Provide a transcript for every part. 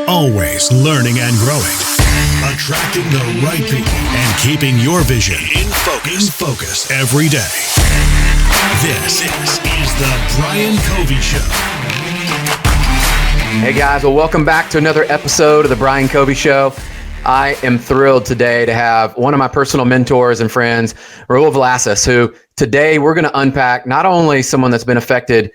Always learning and growing. Attracting the right people and keeping your vision in focus every day. This is the Brian Covey Show. Hey guys, well, welcome back to another episode of the Brian Covey Show. I am thrilled today to have one of my personal mentors and friends, Raul Villacis, who today we're going to unpack not only someone that's been affected,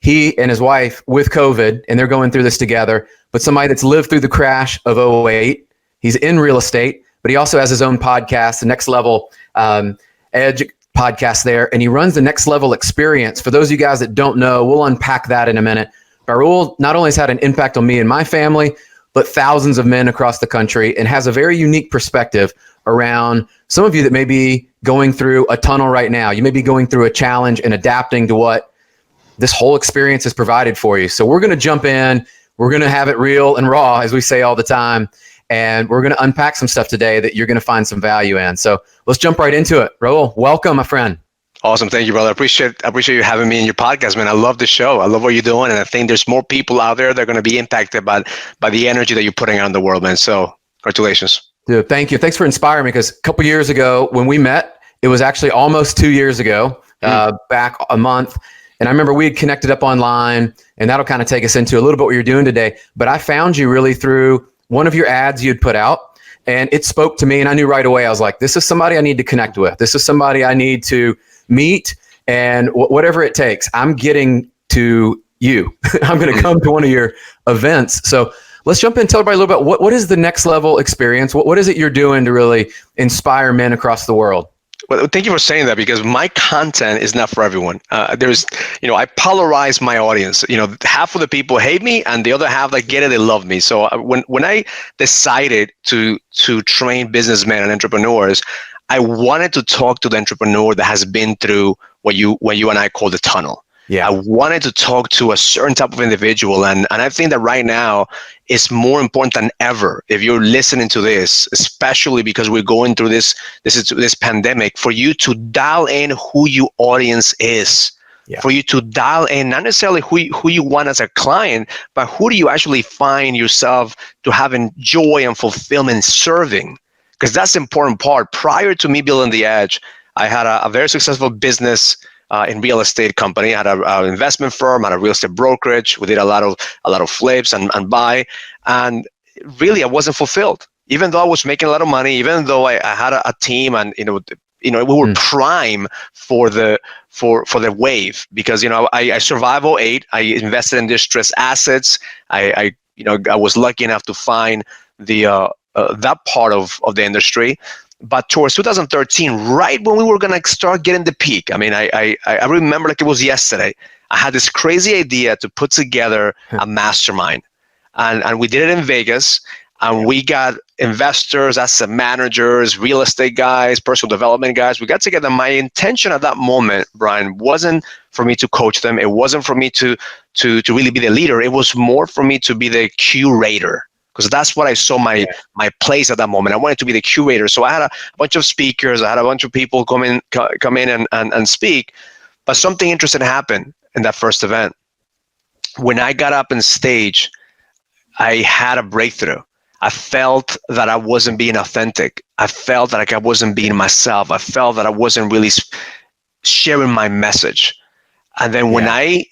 he and his wife, with COVID, and they're going through this together, but somebody that's lived through the crash of '08. He's in real estate, but he also has his own podcast, the Next Level Edge podcast there, and he runs the Next Level Experience. For those of you guys that don't know, we'll unpack that in a minute. But Raul not only has had an impact on me and my family, but thousands of men across the country, and has a very unique perspective around some of you that may be going through a tunnel right now. You may be going through a challenge and adapting to what this whole experience has provided for you. So we're going to jump in. We're going to have it real and raw, as we say all the time. And we're going to unpack some stuff today that you're going to find some value in. So let's jump right into it. Raul, welcome, my friend. Awesome. Thank you, brother. I appreciate you having me in your podcast, man. I love the show. I love what you're doing. And I think there's more people out there that are going to be impacted by the energy that you're putting out in the world, man. So congratulations. Dude, thank you. Thanks for inspiring me, because a couple years ago when we met, it was actually almost 2 years ago, back a month. And I remember we had connected up online, and that'll kind of take us into a little bit what you're doing today. But I found you really through one of your ads you had put out, and it spoke to me, and I knew right away, I was like, this is somebody I need to connect with. This is somebody I need to meet, and whatever it takes, I'm getting to you. I'm going to come to one of your events. So let's jump in and tell everybody a little bit, what is the Next Level Experience? What is it you're doing to really inspire men across the world? Well, thank you for saying that, because my content is not for everyone. I polarize my audience. Half of the people hate me, and the other half, get it, they love me. So when I decided to train businessmen and entrepreneurs, I wanted to talk to the entrepreneur that has been through what you and I call the tunnel. Yeah. I wanted to talk to a certain type of individual. And I think that right now it's more important than ever, if you're listening to this, especially because we're going through this pandemic, for you to dial in who your audience is. Yeah. For you to dial in, not necessarily who you want as a client, but who do you actually find yourself to having joy and fulfillment serving? Because that's the important part. Prior to me building the Edge, I had a very successful business in real estate company. I had an investment firm, I had a real estate brokerage. We did a lot of flips and buy, and really I wasn't fulfilled. Even though I was making a lot of money, even though I had a team, and we were prime for the wave, because I survived '08. I invested in distressed assets. I was lucky enough to find that part of the industry. But towards 2013, right when we were going to start getting the peak, I mean, I remember like it was yesterday, I had this crazy idea to put together a mastermind. And we did it in Vegas, and we got investors, asset managers, real estate guys, personal development guys. We got together. My intention at that moment, Brian, wasn't for me to coach them. It wasn't for me to really be the leader. It was more for me to be the curator, because that's what I saw my place at that moment. I wanted to be the curator. So I had a bunch of speakers. I had a bunch of people come in and speak. But something interesting happened in that first event. When I got up on stage, I had a breakthrough. I felt that I wasn't being authentic. I felt that I wasn't being myself. I felt that I wasn't really sharing my message. And then when I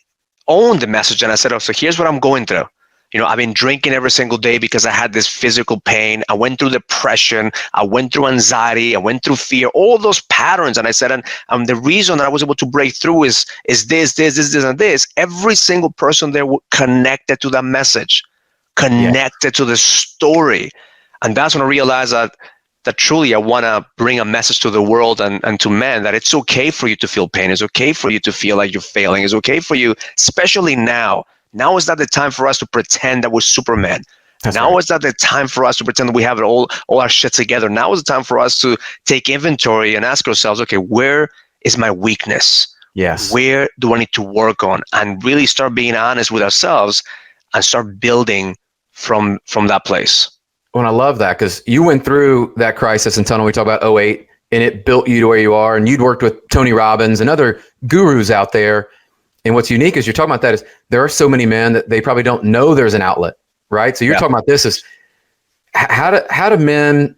owned the message and I said, so here's what I'm going through. I've been drinking every single day because I had this physical pain. I went through depression. I went through anxiety. I went through fear, all those patterns. And I said, and the reason that I was able to break through is this, and this. Every single person there connected to that message, connected to the story. And that's when I realized that truly I want to bring a message to the world and to men, that it's okay for you to feel pain. It's okay for you to feel like you're failing. It's okay for you, especially now. Now is not the time for us to pretend that we're Superman. Now is not the time for us to pretend that we have it all our shit together. Now is the time for us to take inventory and ask ourselves, okay, where is my weakness? Yes. Where do I need to work on? And really start being honest with ourselves and start building from that place. Well, I love that, because you went through that crisis and tunnel. We talk about '08, and it built you to where you are. And you'd worked with Tony Robbins and other gurus out there. And what's unique is you're talking about that is there are so many men that they probably don't know there's an outlet, right? So you're talking about this is how do men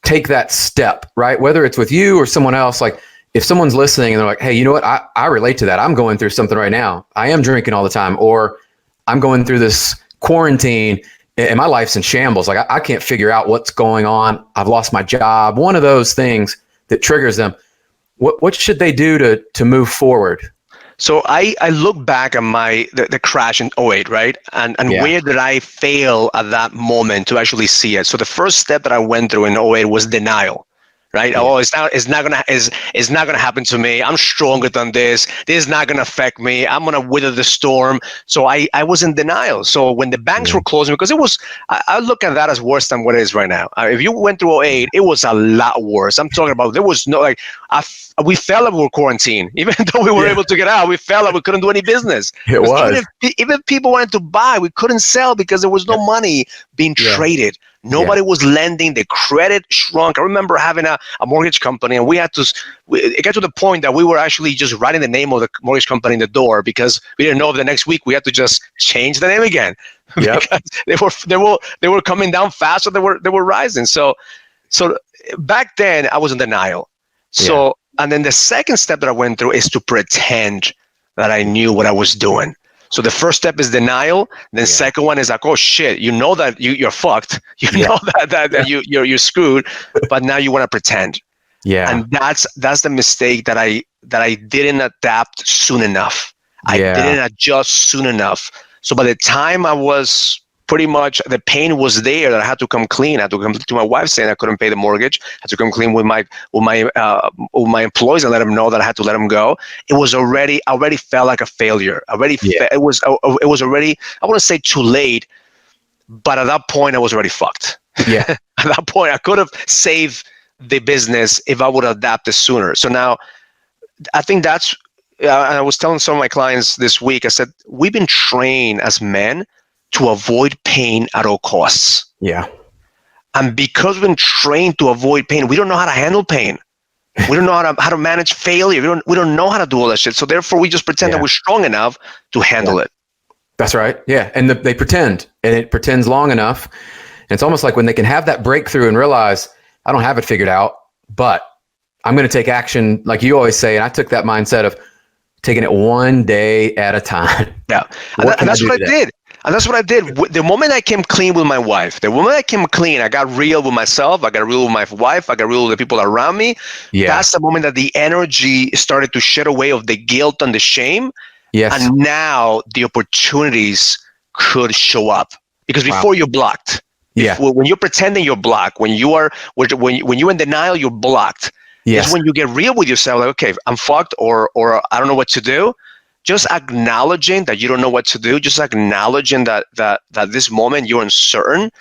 take that step, right? Whether it's with you or someone else, like if someone's listening and they're like, hey, you know what? I relate to that. I'm going through something right now. I am drinking all the time, or I'm going through this quarantine and my life's in shambles. Like I can't figure out what's going on. I've lost my job. One of those things that triggers them. What should they do to move forward? So I look back at the crash in '08, right? And where did I fail at that moment to actually see it? So the first step that I went through in '08 was denial, right? Yeah. Oh, it's not gonna happen to me. I'm stronger than this. This is not gonna affect me. I'm gonna weather the storm. So I was in denial. So when the banks were closing, because I look at that as worse than what it is right now. If you went through '08, it was a lot worse. I'm talking about there was no we felt like we were quarantined. Even though we were able to get out, we felt like we couldn't do any business. It was. Even if people wanted to buy, we couldn't sell because there was no money being traded. Nobody was lending. The credit shrunk. I remember having a mortgage company, and it got to the point that we were actually just writing the name of the mortgage company in the door because we didn't know if the next week we had to just change the name again. Yep. Because they were coming down faster. They were rising. So back then I was in denial. So. And then the second step that I went through is to pretend that I knew what I was doing. So the first step is denial. Then second one is like, oh shit, you know that you're fucked. You know that you're screwed, but now you want to pretend. Yeah. And that's the mistake that I didn't adapt soon enough. I didn't adjust soon enough. So by the time I was pretty much, the pain was there that I had to come clean. I had to come to my wife saying I couldn't pay the mortgage. I had to come clean with my employees and let them know that I had to let them go. I already felt like a failure. It was already, I wouldn't say too late, but at that point I was already fucked. Yeah. At that point I could have saved the business if I would have adapted sooner. So now I think that's, I was telling some of my clients this week, I said, we've been trained as men to avoid pain at all costs. Yeah. And because we've been trained to avoid pain, we don't know how to handle pain. We don't know how to manage failure. We don't know how to do all that shit. So therefore we just pretend that we're strong enough to handle it. That's right. Yeah. And they pretend, and it pretends long enough. And it's almost like when they can have that breakthrough and realize, I don't have it figured out, but I'm going to take action. Like you always say, and I took that mindset of taking it one day at a time. Yeah. And that's what I did. And that's what I did. The moment I came clean with my wife, I got real with myself, I got real with my wife, I got real with the people around me. Yeah. That's the moment that the energy started to shed away of the guilt and the shame. Yes. And now the opportunities could show up. Because before you're blocked. Yeah. When you're pretending, you're blocked. When you're in denial, you're blocked. Yes. It's when you get real with yourself, like, okay, I'm fucked or I don't know what to do. Just acknowledging that you don't know what to do, just acknowledging that this moment you're uncertain,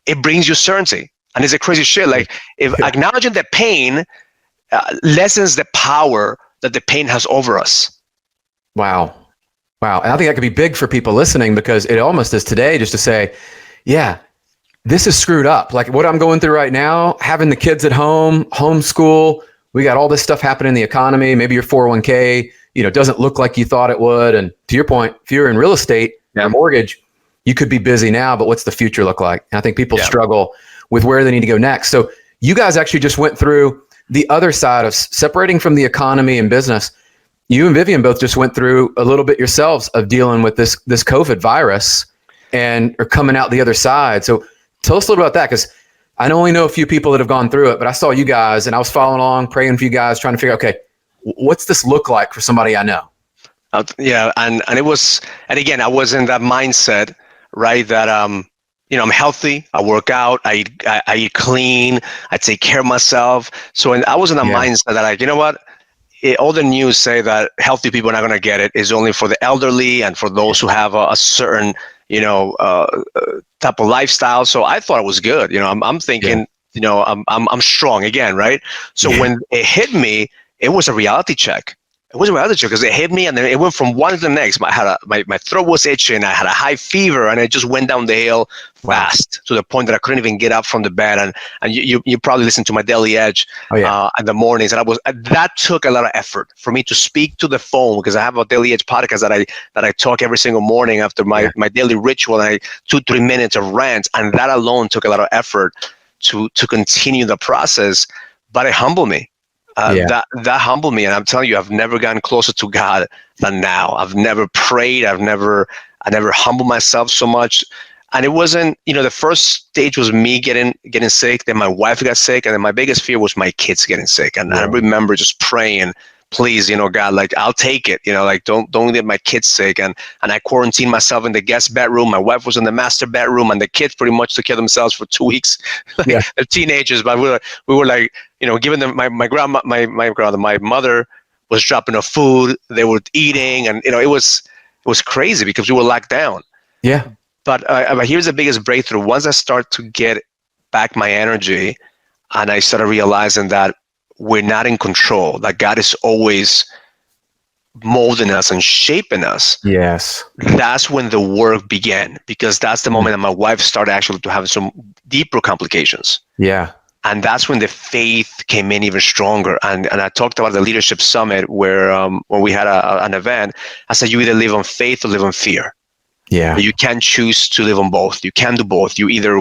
it brings you certainty. And it's a crazy shit. Like if acknowledging the pain lessens the power that the pain has over us. Wow. And I think that could be big for people listening, because it almost is today just to say, yeah, this is screwed up. Like what I'm going through right now, having the kids at home, homeschool, we got all this stuff happening in the economy. Maybe your 401k, doesn't look like you thought it would. And to your point, if you're in real estate or mortgage, you could be busy now, but what's the future look like? And I think people struggle with where they need to go next. So you guys actually just went through the other side of separating from the economy and business. You and Vivian both just went through a little bit yourselves of dealing with this COVID virus and are coming out the other side. So tell us a little about that, because I only know a few people that have gone through it, but I saw you guys and I was following along, praying for you guys, trying to figure out, okay, what's this look like for somebody I know? And it was, and again, I was in that mindset, right? That I'm healthy, I work out, I eat clean, I take care of myself. So I was in that mindset that, like, you know what? All the news say that healthy people are not going to get it. It's only for the elderly and for those who have a certain, type of lifestyle. So I thought it was good. I'm thinking, I'm strong again, right? So when it hit me, it was a reality check. It wasn't my other job because it hit me and then it went from one to the next. My throat was itching. I had a high fever and it just went down the hill fast to the point that I couldn't even get up from the bed. And you probably listen to my Daily Edge in the mornings. And that took a lot of effort for me to speak to the phone because I have a Daily Edge podcast that I talk every single morning after my daily ritual. And 2-3 minutes of rant. And that alone took a lot of effort to continue the process, but it humbled me. That humbled me, and I'm telling you, I've never gotten closer to God than now. I've never prayed. I never humbled myself so much. And it wasn't, the first stage was me getting sick. Then my wife got sick, and then my biggest fear was my kids getting sick. And I remember just praying, please, God, like I'll take it, like don't get my kids sick. And I quarantined myself in the guest bedroom. My wife was in the master bedroom, and the kids pretty much took care of themselves for 2 weeks. They're teenagers, but we were like, giving them my mother was dropping off food. They were eating, and it was crazy because we were locked down. Yeah. But here's the biggest breakthrough. Once I start to get back my energy, and I started realizing that we're not in control, that God is always molding us and shaping us. Yes. That's when the work began, because that's the moment that my wife started actually to have some deeper complications. Yeah. And that's when the faith came in even stronger. And I talked about the Leadership Summit where we had an event. I said, you either live on faith or live on fear. Yeah. But you can't choose to live on both. You can't do both. You either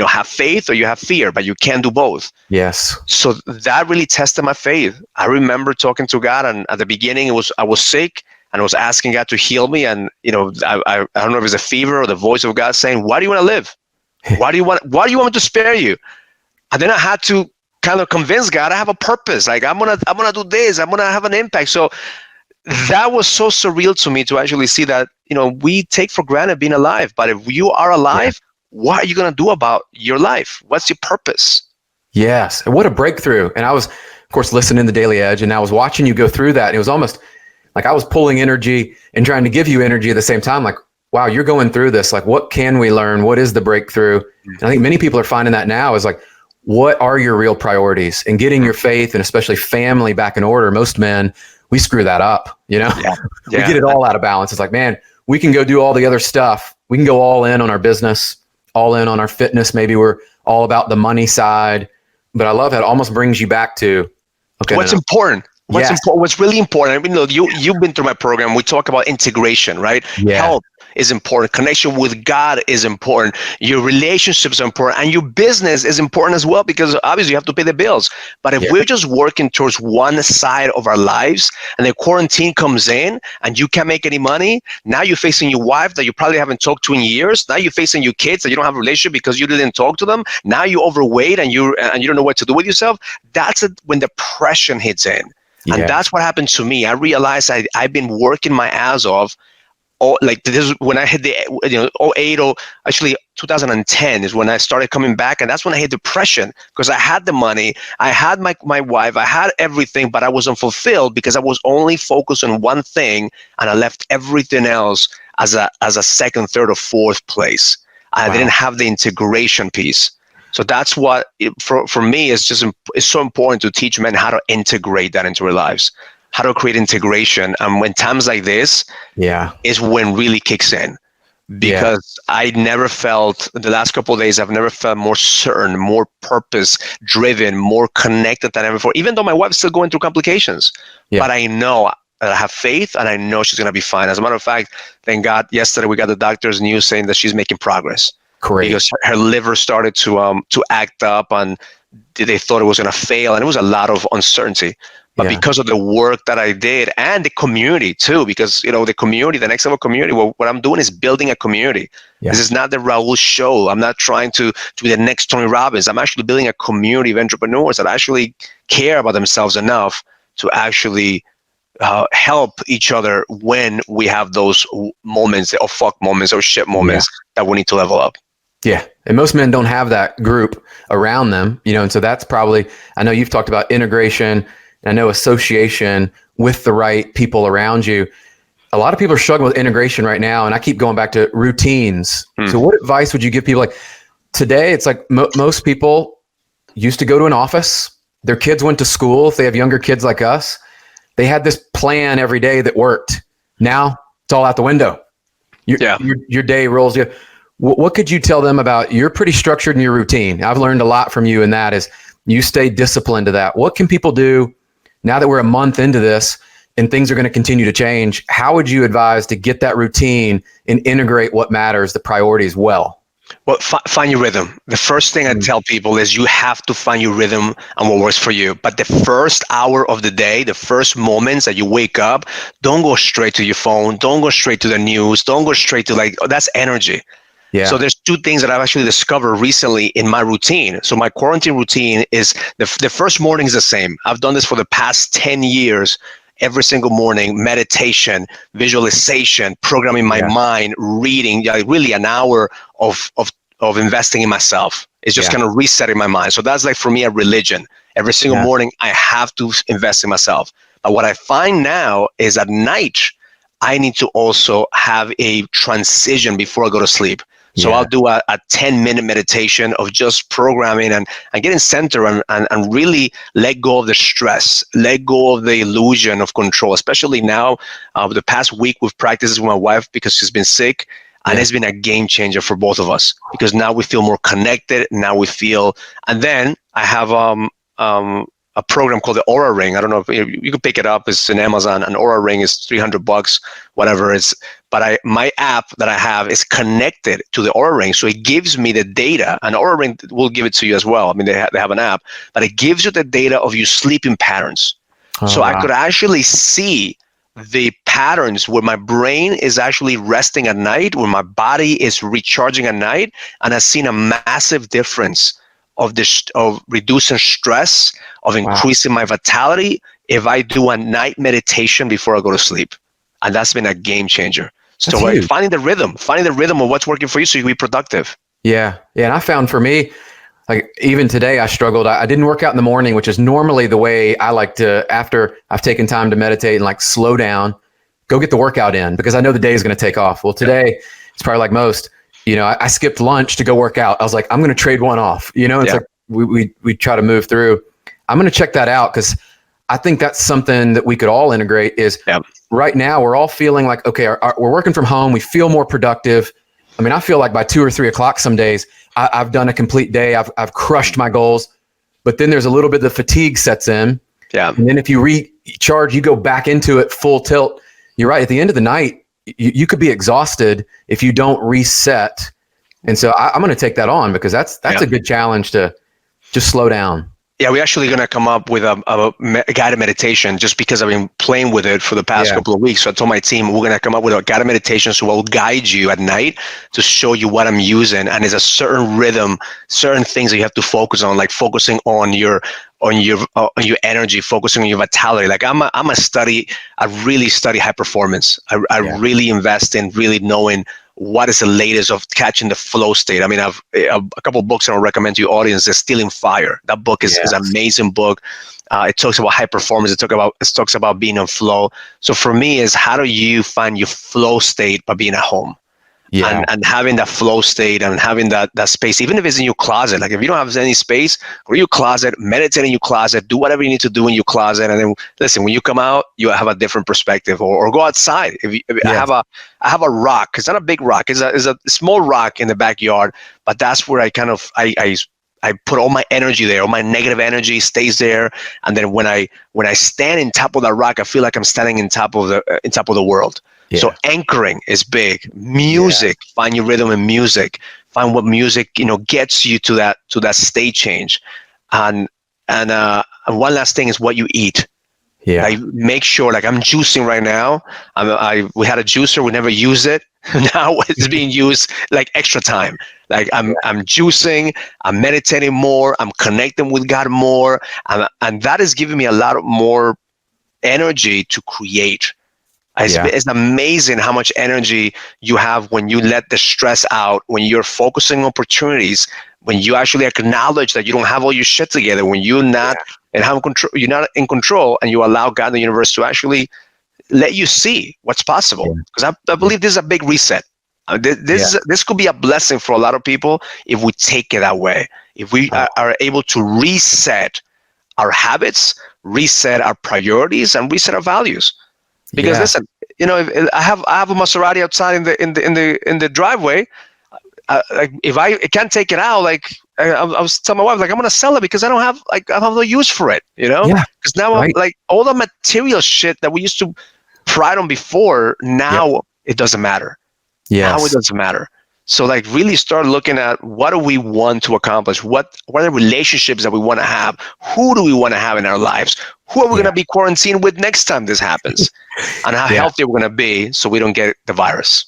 have faith or you have fear, but you can't do both. Yes. So that really tested my faith. I remember talking to God, and at the beginning I was sick and I was asking God to heal me. And I don't know if it's a fever or the voice of God saying, why do you want to live? Why do you want me to spare you? And then I had to kind of convince God I have a purpose. Like I'm gonna do this. I'm gonna have an impact. So that was so surreal to me to actually see that, we take for granted being alive, but if you are alive, what are you going to do about your life? What's your purpose? Yes. And what a breakthrough. And I was, of course, listening to Daily Edge, and I was watching you go through that. And it was almost like I was pulling energy and trying to give you energy at the same time. Like, wow, you're going through this. Like, what can we learn? What is the breakthrough? And I think many people are finding that now is like, what are your real priorities? And getting your faith and especially family back in order. Most men, we screw that up, we get it all out of balance. It's like, man, we can go do all the other stuff. We can go all in on our business, all in on our fitness. Maybe we're all about the money side, but I love how it almost brings you back to, okay, what's important. What's really important. I mean, you've been through my program. We talk about integration, right? Yeah. Health is important. Connection with God is important. Your relationships are important, and your business is important as well, because obviously you have to pay the bills. But if we're just working towards one side of our lives, and the quarantine comes in, and you can't make any money, now you're facing your wife that you probably haven't talked to in years. Now you're facing your kids that you don't have a relationship because you didn't talk to them. Now you're overweight and you don't know what to do with yourself. That's when depression hits in. And that's what happened to me. I realized I've been working my ass off. This is when I hit the 08 or actually 2010 is when I started coming back, and that's when I hit depression, because I had the money, I had my wife, I had everything, but I wasn't fulfilled because I was only focused on one thing, and I left everything else as a second, third, or fourth place. I didn't have the integration piece. So that's what for me it's so important to teach men how to integrate that into their lives, how to create integration. And when times like this, is when really kicks in, because I never felt the last couple of days, I've never felt more certain, more purpose driven, more connected than ever before, even though my wife's still going through complications, but I know that I have faith and I know she's going to be fine. As a matter of fact, thank God, yesterday we got the doctor's news saying that she's making progress. Great. Because her liver started to act up, and they thought it was going to fail, and it was a lot of uncertainty. But because of the work that I did, and the community too, because the community, the next level community, what I'm doing is building a community. This is not the Raul show. I'm not trying to be the next Tony Robbins. I'm actually building a community of entrepreneurs that actually care about themselves enough to actually help each other when we have those moments, or fuck moments, or shit moments that we need to level up. Yeah. And most men don't have that group around them, and so that's probably, I know you've talked about integration, and I know association with the right people around you. A lot of people are struggling with integration right now, and I keep going back to routines. So what advice would you give people? Like today, it's like most people used to go to an office. Their kids went to school if they have younger kids like us. they had this plan every day that worked. Now it's all out the window. Your day rolls. What could you tell them about? You're pretty structured in your routine. I've learned a lot from you, and that is you stay disciplined to that. What can people do now that we're a month into this and things are going to continue to change? How would you advise to get that routine and integrate what matters, the priorities well? Well, find your rhythm. The first thing I tell people is you have to find your rhythm and what works for you. But the first hour of the day, the first moments that you wake up, don't go straight to your phone. Don't go straight to the news. Don't go straight to that's energy. Yeah. So there's two things that I've actually discovered recently in my routine. So my quarantine routine is the first morning is the same. I've done this for the past 10 years. Every single morning, meditation, visualization, programming my mind, reading, really an hour of investing in myself. It's just kind of resetting my mind. So that's for me a religion. Every single morning, I have to invest in myself. But what I find now is at night, I need to also have a transition before I go to sleep. So I'll do a 10-minute meditation of just programming and getting centered and really let go of the stress, let go of the illusion of control, especially now. The past week we've practiced with my wife because she's been sick, and it's been a game changer for both of us because now we feel more connected. Now we feel, and then I have a program called the Aura Ring. I don't know if you can pick it up. It's in Amazon. An Aura Ring is $300, whatever it is. But my app that I have is connected to the Aura Ring, so it gives me the data. And Aura Ring will give it to you as well. I mean, they have an app, but it gives you the data of your sleeping patterns. So I could actually see the patterns where my brain is actually resting at night, where my body is recharging at night, and I've seen a massive difference of reducing stress, of increasing my vitality if I do a night meditation before I go to sleep. And that's been a game changer. So finding the rhythm of what's working for you so you can be productive. Yeah. And I found for me, even today I struggled. I didn't work out in the morning, which is normally the way I like to, after I've taken time to meditate and slow down, go get the workout in because I know the day is going to take off. Well, today it's probably like most, I skipped lunch to go work out. I was like, I'm going to trade one off, it's like we try to move through. I'm going to check that out because I think that's something that we could all integrate is right now we're all feeling like, okay, we're working from home. We feel more productive. I mean, I feel like by 2 or 3 o'clock some days I've done a complete day. I've crushed my goals, but then there's a little bit of fatigue sets in. Yeah. And then if you recharge, you go back into it full tilt. You're right. At the end of the night, you could be exhausted if you don't reset. And so I'm going to take that on because that's a good challenge to just slow down. Yeah, we're actually going to come up with a guided meditation just because I've been playing with it for the past couple of weeks. So I told my team, we're going to come up with a guided meditation so I'll guide you at night to show you what I'm using. And there's a certain rhythm, certain things that you have to focus on, like focusing on your energy, focusing on your vitality. Like I really study high performance. I really invest in really knowing what is the latest of catching the flow state. I mean, I've a couple of books I'll recommend to your audience. Is Stealing Fire. That book is an amazing book. It talks about high performance. It talks about being in flow. So for me, is how do you find your flow state by being at home? And having that flow state and having that space, even if it's in your closet. Like if you don't have any space, go to your closet, meditate in your closet, do whatever you need to do in your closet, and then listen. When you come out, you have a different perspective, or go outside. I have a rock. It's not a big rock. It's a small rock in the backyard, but that's where I kind of I put all my energy there. All my negative energy stays there, and then when I stand in top of that rock, I feel like I'm standing in top of the world. Yeah. So anchoring is big. Music, find your rhythm in music. Find what music gets you to that state change. And one last thing is what you eat. Yeah. Like make sure, like I'm juicing right now. We had a juicer, we never use it. Now it's being used like extra time. Like I'm juicing, I'm meditating more, I'm connecting with God more, and that is giving me a lot more energy to create. It's amazing how much energy you have when you let the stress out, when you're focusing on opportunities, when you actually acknowledge that you don't have all your shit together, when you're not you're not in control, and you allow God and the universe to actually let you see what's possible. Because I believe this is a big reset. This could be a blessing for a lot of people if we take it that way. If we are able to reset our habits, reset our priorities and reset our values. Because listen, if I have a Maserati outside in the driveway. Like if I can't take it out, like I was telling my wife, like I'm gonna sell it because I have no use for it, Because now I'm like all the material shit that we used to pride on before, now it doesn't matter. Now it doesn't matter. So like really start looking at what do we want to accomplish? What are the relationships that we want to have? Who do we want to have in our lives? Who are we going to be quarantined with next time this happens? And how healthy we're going to be so we don't get the virus.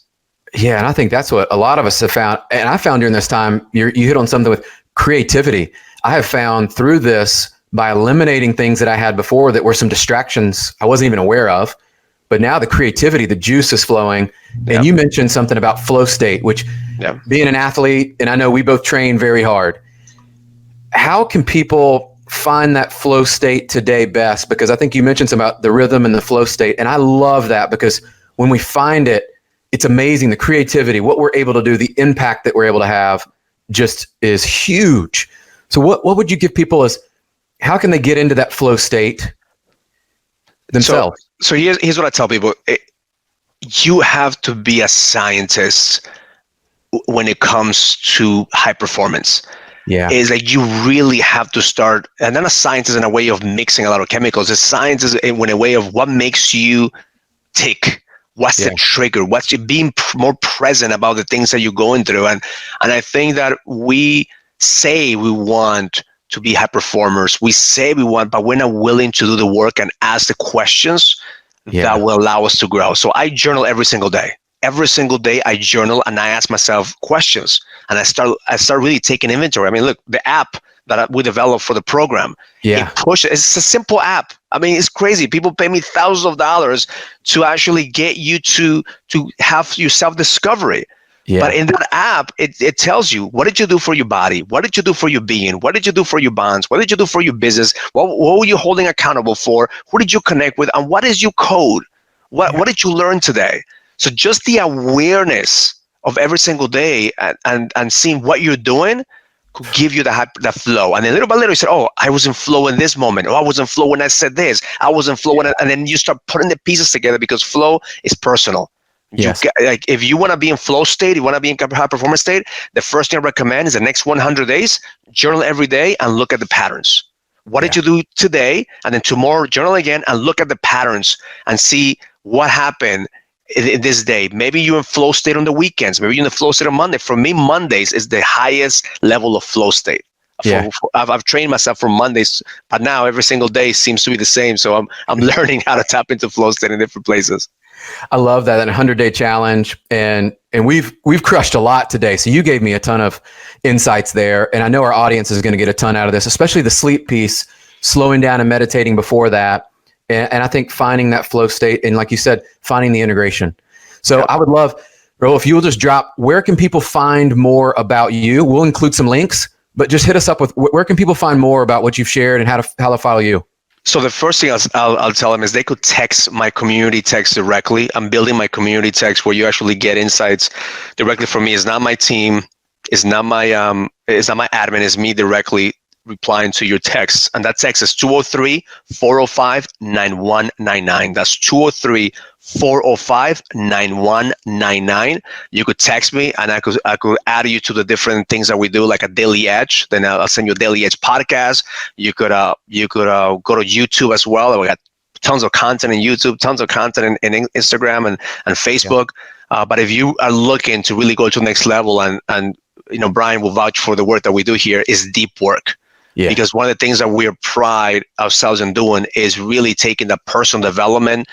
Yeah, and I think that's what a lot of us have found. And I found during this time, you hit on something with creativity. I have found through this, by eliminating things that I had before that were some distractions I wasn't even aware of, but now the creativity, the juice is flowing. And you mentioned something about flow state, which being an athlete, and I know we both train very hard. How can people find that flow state today best? Because I think you mentioned something about the rhythm and the flow state. And I love that because when we find it, it's amazing. The creativity, what we're able to do, the impact that we're able to have just is huge. So what would you give people as, how can they get into that flow state themselves? So here's what I tell people. You have to be a scientist when it comes to high performance. Yeah. Is like you really have to start, and not a scientist in a way of mixing a lot of chemicals. A scientist in a way of what makes you tick. What's the trigger? What's you being more present about the things that you're going through? And I think that we say we want to be high performers. We say we want, but we're not willing to do the work and ask the questions that will allow us to grow. So I journal every single day. Every single day I journal and I ask myself questions, and I start really taking inventory. I mean, look, the app that we developed for the program, it's a simple app. I mean, it's crazy. People pay me thousands of dollars to actually get you to have your self-discovery. Yeah. But in that app, it tells you, what did you do for your body? What did you do for your being? What did you do for your bonds? What did you do for your business? What were you holding accountable for? Who did you connect with? And what is your code? What did you learn today? So just the awareness of every single day and seeing what you're doing could give you that flow. And then little by little, you said, oh, I was in flow in this moment. Oh, I was in flow when I said this. I was in flow when and then you start putting the pieces together because flow is personal. Yes. Like if you want to be in flow state, you want to be in high performance state, the first thing I recommend is the next 100 days, journal every day and look at the patterns. What did you do today? And then tomorrow, journal again and look at the patterns and see what happened in this day. Maybe you're in flow state on the weekends. Maybe you're in the flow state on Monday. For me, Mondays is the highest level of flow state. Yeah. I've trained myself for Mondays, but now every single day seems to be the same. So I'm learning how to tap into flow state in different places. I love that 100-day challenge, and we've crushed a lot today. So you gave me a ton of insights there, and I know our audience is going to get a ton out of this, especially the sleep piece, slowing down and meditating before that. And I think finding that flow state, and like you said, finding the integration. So I would love, Raul, if you will just drop, where can people find more about you? We'll include some links, but just hit us up with where can people find more about what you've shared and how to follow you? So the first thing I'll tell them is they could text my community text directly. I'm building my community text where you actually get insights directly from me. It's not my team. It's not my admin. It's me directly replying to your text. And that text is 203-405-9199. That's 203-405-9199. You could text me and I could add you to the different things that we do, like a Daily Edge. Then I'll send you a Daily Edge podcast. You could go to YouTube as well. We got tons of content in YouTube, tons of content in Instagram and Facebook. Yeah. But if you are looking to really go to the next level, and Brian will vouch for the work that we do here, is deep work. Yeah. Because one of the things that we pride ourselves in doing is really taking the personal development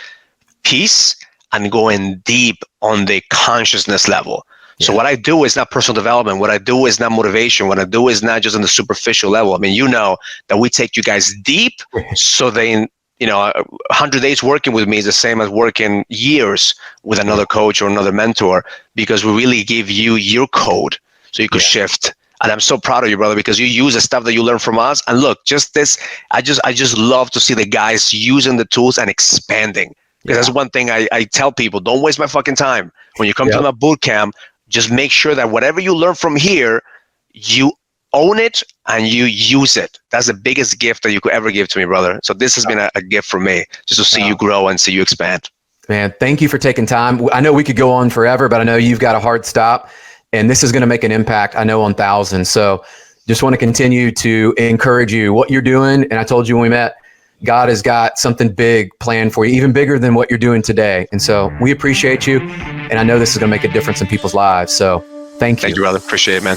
piece and going deep on the consciousness level. Yeah. So what I do is not personal development. What I do is not motivation. What I do is not just on the superficial level. I mean, that we take you guys deep, so then 100 days working with me is the same as working years with another coach or another mentor, because we really give you your code so you could shift. And I'm so proud of you, brother, because you use the stuff that you learn from us. And look, just this, I just love to see the guys using the tools and expanding. Because that's one thing I tell people: don't waste my fucking time. When you come to my boot camp, just make sure that whatever you learn from here, you own it and you use it. That's the biggest gift that you could ever give to me, brother. So this has been a gift for me, just to see you grow and see you expand. Man, thank you for taking time. I know we could go on forever, but I know you've got a hard stop, and this is going to make an impact, I know, on thousands. So just want to continue to encourage you, what you're doing. And I told you when we met, God has got something big planned for you, even bigger than what you're doing today. And so we appreciate you. And I know this is going to make a difference in people's lives. So thank you. Thank you, brother. Appreciate it, man.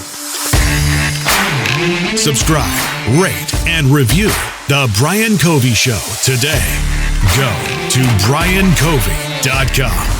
Subscribe, rate, and review The Brian Covey Show today. Go to briancovey.com.